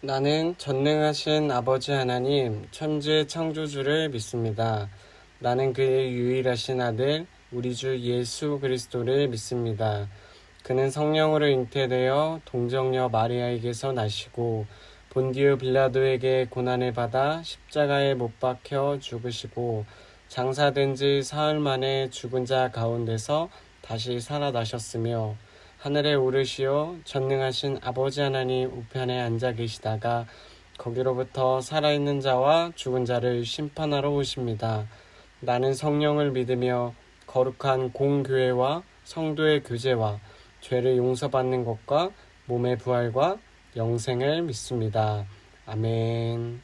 나는 전능하신 아버지 하나님, 천지 창조주를 믿습니다. 나는 그의 유일하신 아들, 우리 주 예수 그리스도를 믿습니다. 그는 성령으로 잉태되어 동정녀 마리아에게서 나시고 본디오 빌라도에게 고난을 받아 십자가에 못 박혀 죽으시고 장사된 지 사흘 만에 죽은 자 가운데서 다시 살아나셨으며 하늘에 오르시어 전능하신 아버지 하나님 우편에 앉아 계시다가 거기로부터 살아있는 자와 죽은 자를 심판하러 오십니다. 나는 성령을 믿으며 거룩한 공교회와 성도의 교제와 죄를 용서받는 것과 몸의 부활과 영생을 믿습니다. 아멘.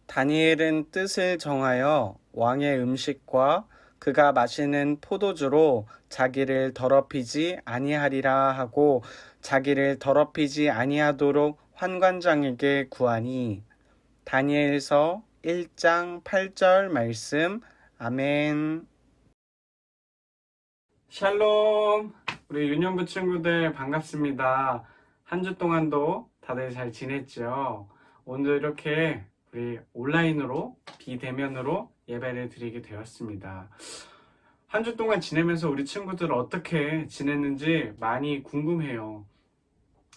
다니엘은 뜻을 정하여 왕의 음식과 그가 마시는 포도주로 자기를 더럽히지 아니하리라 하고 자기를 더럽히지 아니하도록 환관장에게 구하니. 다니엘서 1장 8절 말씀. 아멘. 샬롬. 우리 유년부 친구들 반갑습니다. 한 주 동안도 다들 잘 지냈죠? 오늘 이렇게 우리 온라인으로 비대면으로 예배를 드리게 되었습니다. 한 주 동안 지내면서 우리 친구들 어떻게 지냈는지 많이 궁금해요.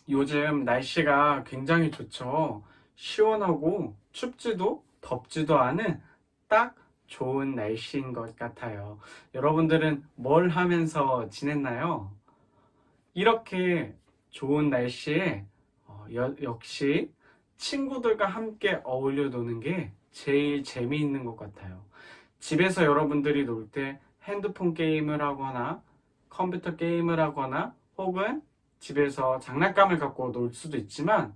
요즘 날씨가 굉장히 좋죠. 시원하고 춥지도 덥지도 않은 딱 좋은 날씨인 것 같아요. 여러분들은 뭘 하면서 지냈나요? 이렇게 좋은 날씨에 역시 친구들과 함께 어울려 노는 게 제일 재미있는 것 같아요. 집에서 여러분들이 놀 때 핸드폰 게임을 하거나 컴퓨터 게임을 하거나 혹은 집에서 장난감을 갖고 놀 수도 있지만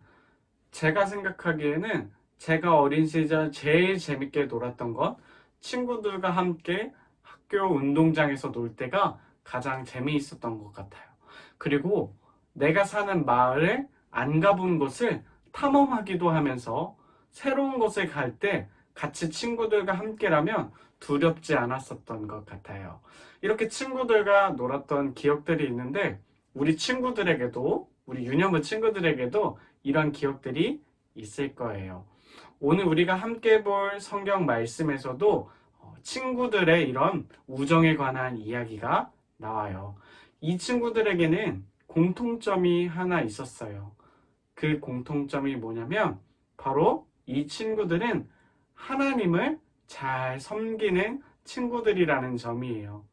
제가 생각하기에는 제가 어린 시절 제일 재밌게 놀았던 건 친구들과 함께 학교 운동장에서 놀 때가 가장 재미있었던 것 같아요. 그리고 내가 사는 마을에 안 가본 곳을 탐험하기도 하면서 새로운 곳에 갈 때 같이 친구들과 함께라면 두렵지 않았었던 것 같아요. 이렇게 친구들과 놀았던 기억들이 있는데 우리 친구들에게도 우리 유년부 친구들에게도 이런 기억들이 있을 거예요. 오늘 우리가 함께 볼 성경 말씀에서도 친구들의 이런 우정에 관한 이야기가 나와요. 이 친구들에게는 공통점이 하나 있었어요. 그 공통점이 뭐냐면 바로 이 친구들은 하나님을 잘 섬기는 친구들이라는 점이에요.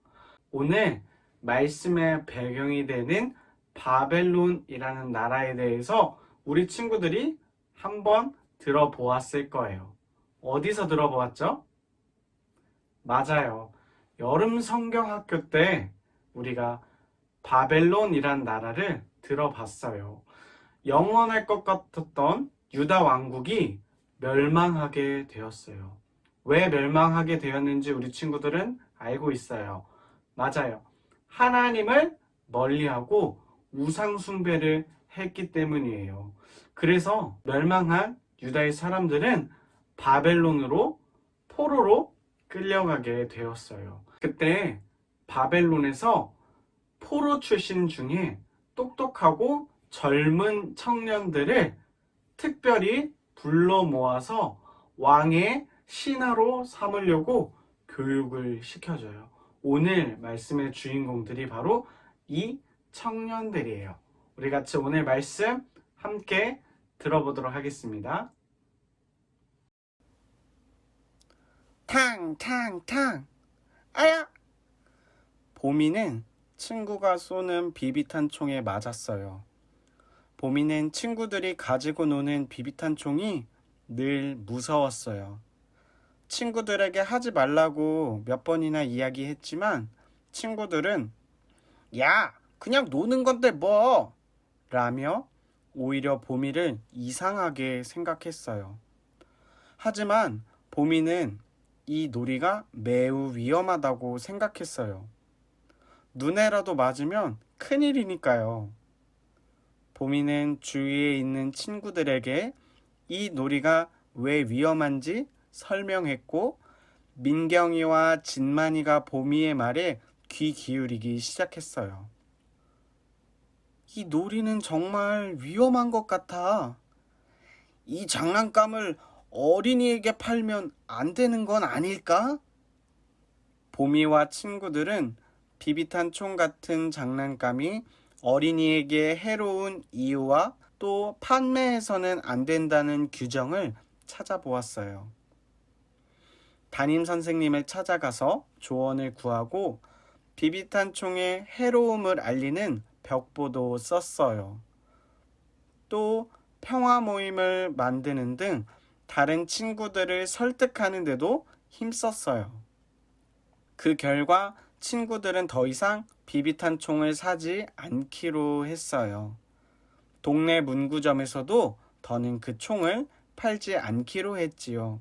오늘 말씀의 배경이 되는 바벨론이라는 나라에 대해서 우리 친구들이 한번 들어보았을 거예요. 어디서 들어보았죠? 맞아요. 여름 성경학교 때 우리가 바벨론이란 나라를 들어봤어요. 영원할 것 같았던 유다 왕국이 멸망하게 되었어요. 왜 멸망하게 되었는지 우리 친구들은 알고 있어요. 맞아요. 하나님을 멀리하고 우상숭배를 했기 때문이에요. 그래서 멸망한 유다의 사람들은 바벨론으로 포로로 끌려가게 되었어요. 그때 바벨론에서 포로 출신 중에 똑똑하고 젊은 청년들을 특별히 불러 모아서 왕의 신하로 삼으려고 교육을 시켜줘요. 오늘 말씀의 주인공들이 바로 이 청년들이에요. 우리 같이 오늘 말씀 함께 들어보도록 하겠습니다. 탕탕탕 아야! 보미는 친구가 쏘는 비비탄 총에 맞았어요. 보미는 친구들이 가지고 노는 비비탄 총이 늘 무서웠어요. 친구들에게 하지 말라고 몇 번이나 이야기했지만 친구들은 야, 그냥 노는 건데 뭐? 라며 오히려 보미를 이상하게 생각했어요. 하지만 보미는 이 놀이가 매우 위험하다고 생각했어요. 눈에라도 맞으면 큰일이니까요. 보미는 주위에 있는 친구들에게 이 놀이가 왜 위험한지 설명했고 민경이와 진만이가 보미의 말에 귀 기울이기 시작했어요. 이 놀이는 정말 위험한 것 같아. 이 장난감을 어린이에게 팔면 안 되는 건 아닐까? 보미와 친구들은 비비탄 총 같은 장난감이 어린이에게 해로운 이유와 또 판매해서는 안 된다는 규정을 찾아보았어요. 담임 선생님을 찾아가서 조언을 구하고 비비탄 총의 해로움을 알리는 벽보도 썼어요. 또 평화 모임을 만드는 등 다른 친구들을 설득하는 데도 힘썼어요. 그 결과 친구들은 더 이상 비비탄 총을 사지 않기로 했어요. 동네 문구점에서도 더는 그 총을 팔지 않기로 했지요.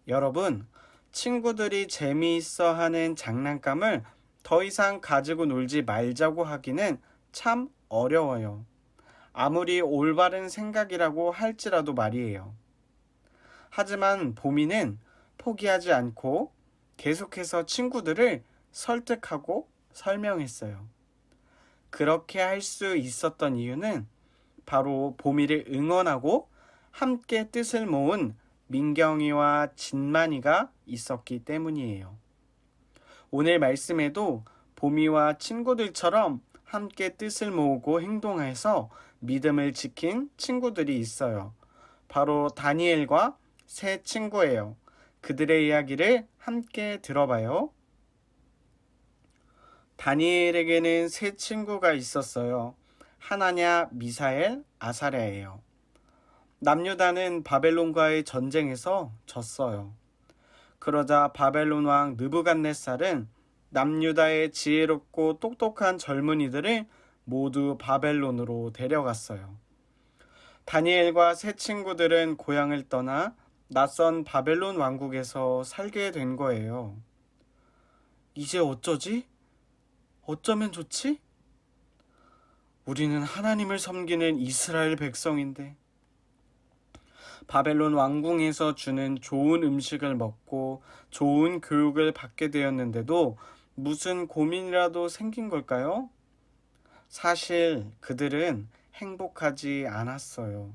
여러분, 친구들이 재미있어 하는 장난감을 더 이상 가지고 놀지 말자고 하기는 참 어려워요. 아무리 올바른 생각이라고 할지라도 말이에요. 하지만 보미는 포기하지 않고 계속해서 친구들을 설득하고 설명했어요. 그렇게 할 수 있었던 이유는 바로 보미를 응원하고 함께 뜻을 모은 민경이와 진만이가 있었기 때문이에요. 오늘 말씀에도 보미와 친구들처럼 함께 뜻을 모으고 행동해서 믿음을 지킨 친구들이 있어요. 바로 다니엘과 세 친구예요. 그들의 이야기를 함께 들어봐요. 다니엘에게는 세 친구가 있었어요. 하나냐, 미사엘, 아사랴예요. 남유다는 바벨론과의 전쟁에서 졌어요. 그러자 바벨론 왕 느부갓네살은 남유다의 지혜롭고 똑똑한 젊은이들을 모두 바벨론으로 데려갔어요. 다니엘과 세 친구들은 고향을 떠나 낯선 바벨론 왕국에서 살게 된 거예요. 이제 어쩌지? 어쩌면 좋지? 우리는 하나님을 섬기는 이스라엘 백성인데 바벨론 왕궁에서 주는 좋은 음식을 먹고 좋은 교육을 받게 되었는데도 무슨 고민이라도 생긴 걸까요? 사실 그들은 행복하지 않았어요.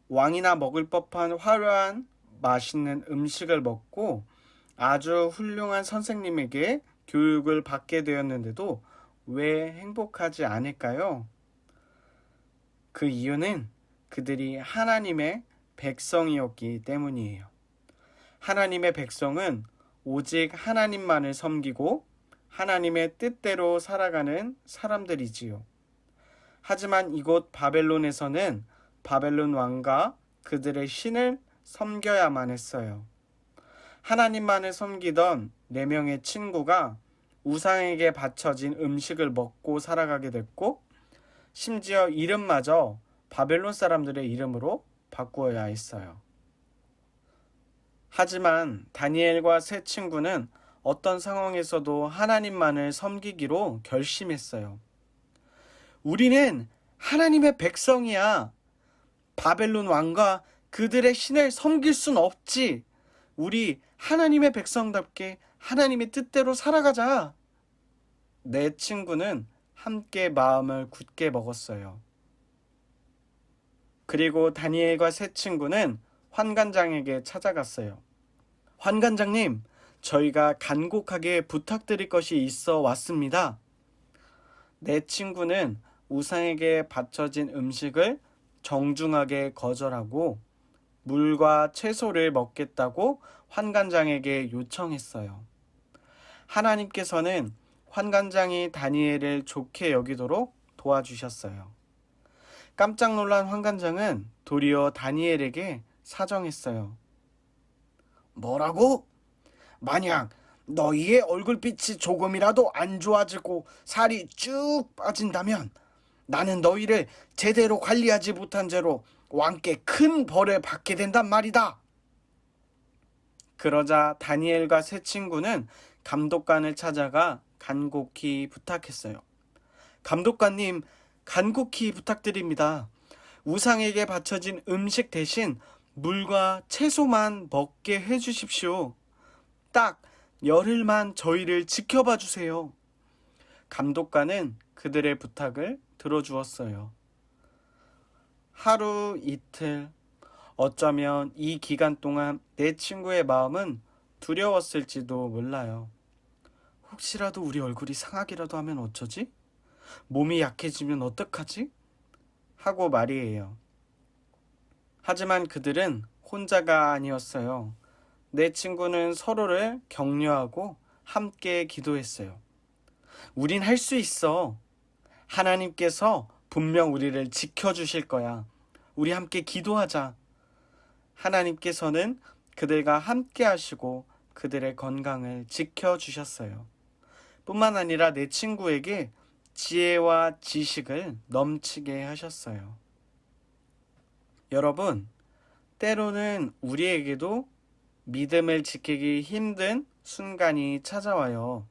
왕이나 먹을 법한 화려한 맛있는 음식을 먹고 아주 훌륭한 선생님에게 교육을 받게 되었는데도 왜 행복하지 않을까요? 그 이유는 그들이 하나님의 백성이었기 때문이에요. 하나님의 백성은 오직 하나님만을 섬기고 하나님의 뜻대로 살아가는 사람들이지요. 하지만 이곳 바벨론에서는 바벨론 왕과 그들의 신을 섬겨야만 했어요. 하나님만을 섬기던 4명의 친구가 우상에게 바쳐진 음식을 먹고 살아가게 됐고 심지어 이름마저 바벨론 사람들의 이름으로 바꾸어야 했어요. 하지만 다니엘과 세 친구는 어떤 상황에서도 하나님만을 섬기기로 결심했어요. 우리는 하나님의 백성이야. 바벨론 왕과 그들의 신을 섬길 순 없지. 우리 하나님의 백성답게 하나님의 뜻대로 살아가자. 내 친구는 함께 마음을 굳게 먹었어요. 그리고 다니엘과 세 친구는 환관장에게 찾아갔어요. 환관장님, 저희가 간곡하게 부탁드릴 것이 있어 왔습니다. 내 친구는 우상에게 바쳐진 음식을 정중하게 거절하고 물과 채소를 먹겠다고 환관장에게 요청했어요. 하나님께서는 환관장이 다니엘을 좋게 여기도록 도와주셨어요. 깜짝 놀란 환관장은 도리어 다니엘에게 사정했어요. 뭐라고? 만약 너희의 얼굴빛이 조금이라도 안 좋아지고 살이 쭉 빠진다면 나는 너희를 제대로 관리하지 못한 죄로 왕께 큰 벌을 받게 된단 말이다. 그러자 다니엘과 세 친구는 감독관을 찾아가 간곡히 부탁했어요. 감독관님, 간곡히 부탁드립니다. 우상에게 바쳐진 음식 대신 물과 채소만 먹게 해주십시오. 딱 열흘만 저희를 지켜봐 주세요. 감독관은 그들의 부탁을 들어주었어요. 하루 이틀, 어쩌면 이 기간 동안 내 친구의 마음은 두려웠을지도 몰라요. 혹시라도 우리 얼굴이 상하기라도 하면 어쩌지? 몸이 약해지면 어떡하지? 하고 말이에요. 하지만 그들은 혼자가 아니었어요. 내 친구는 서로를 격려하고 함께 기도했어요. 우린 할 수 있어. 하나님께서 분명 우리를 지켜주실 거야. 우리 함께 기도하자. 하나님께서는 그들과 함께 하시고 그들의 건강을 지켜주셨어요. 뿐만 아니라 내 친구에게 지혜와 지식을 넘치게 하셨어요. 여러분, 때로는 우리에게도 믿음을 지키기 힘든 순간이 찾아와요.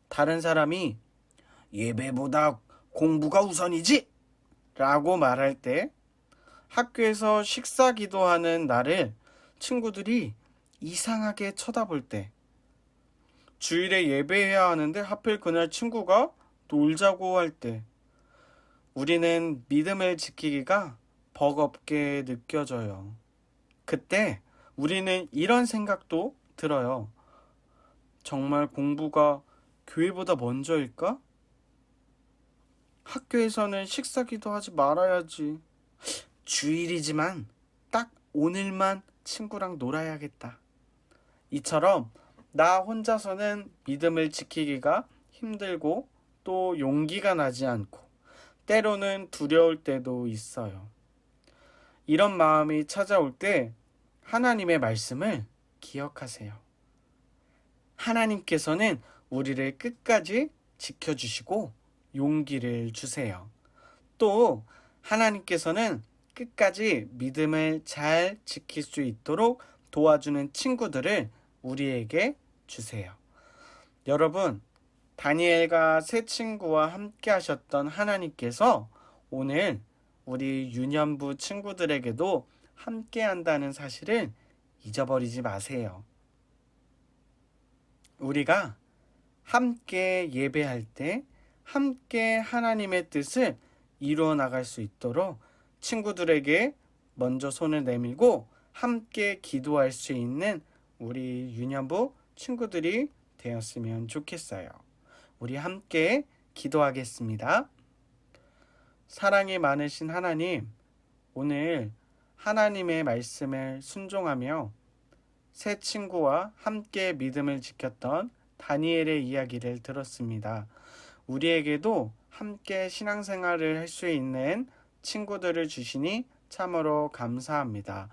다른 사람이 예배보다 공부가 우선이지! 라고 말할 때, 학교에서 식사 기도하는 나를 친구들이 이상하게 쳐다볼 때, 주일에 예배해야 하는데 하필 그날 친구가 놀자고 할 때, 우리는 믿음을 지키기가 버겁게 느껴져요. 그때 우리는 이런 생각도 들어요. 정말 공부가 교회보다 먼저일까? 학교에서는 식사 기도하지 말아야지. 주일이지만 딱 오늘만 친구랑 놀아야겠다. 이처럼 나 혼자서는 믿음을 지키기가 힘들고 또 용기가 나지 않고 때로는 두려울 때도 있어요. 이런 마음이 찾아올 때 하나님의 말씀을 기억하세요. 하나님께서는 우리를 끝까지 지켜주시고 용기를 주세요. 또 하나님께서는 끝까지 믿음을 잘 지킬 수 있도록 도와주는 친구들을 우리에게 주세요. 여러분, 다니엘과 세 친구와 함께 하셨던 하나님께서 오늘 우리 유년부 친구들에게도 함께 한다는 사실을 잊어버리지 마세요. 우리가 함께 예배할 때 함께 하나님의 뜻을 이루어 나갈 수 있도록 친구들에게 먼저 손을 내밀고 함께 기도할 수 있는 우리 유년부 친구들이 되었으면 좋겠어요. 우리 함께 기도하겠습니다. 사랑이 많으신 하나님, 오늘 하나님의 말씀을 순종하며 새 친구와 함께 믿음을 지켰던 다니엘의 이야기를 들었습니다. 우리에게도 함께 신앙생활을 할 수 있는 친구들을 주시니 참으로 감사합니다.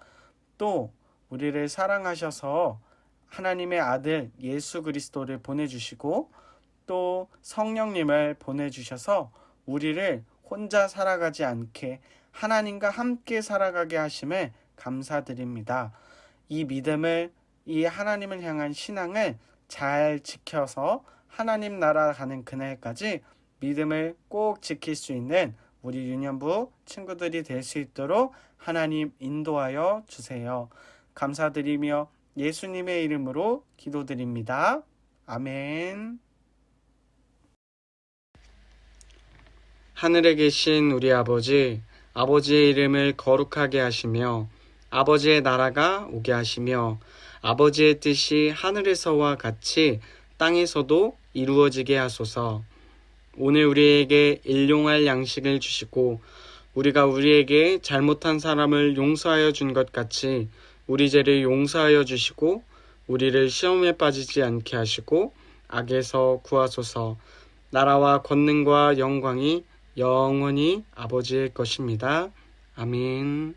또 우리를 사랑하셔서 하나님의 아들 예수 그리스도를 보내주시고 또 성령님을 보내주셔서 우리를 혼자 살아가지 않게 하나님과 함께 살아가게 하심을 감사드립니다. 이 믿음을, 이 하나님을 향한 신앙을 잘 지켜서 하나님 나라 가는 그날까지 믿음을 꼭 지킬 수 있는 우리 유년부 친구들이 될 수 있도록 하나님 인도하여 주세요. 감사드리며 예수님의 이름으로 기도드립니다. 아멘. 하늘에 계신 우리 아버지, 아버지의 이름을 거룩하게 하시며 아버지의 나라가 오게 하시며 아버지의 뜻이 하늘에서와 같이 땅에서도 이루어지게 하소서. 오늘 우리에게 일용할 양식을 주시고 우리가 우리에게 잘못한 사람을 용서하여 준 것 같이 우리 죄를 용서하여 주시고 우리를 시험에 빠지지 않게 하시고 악에서 구하소서. 나라와 권능과 영광이 영원히 아버지의 것입니다. 아멘.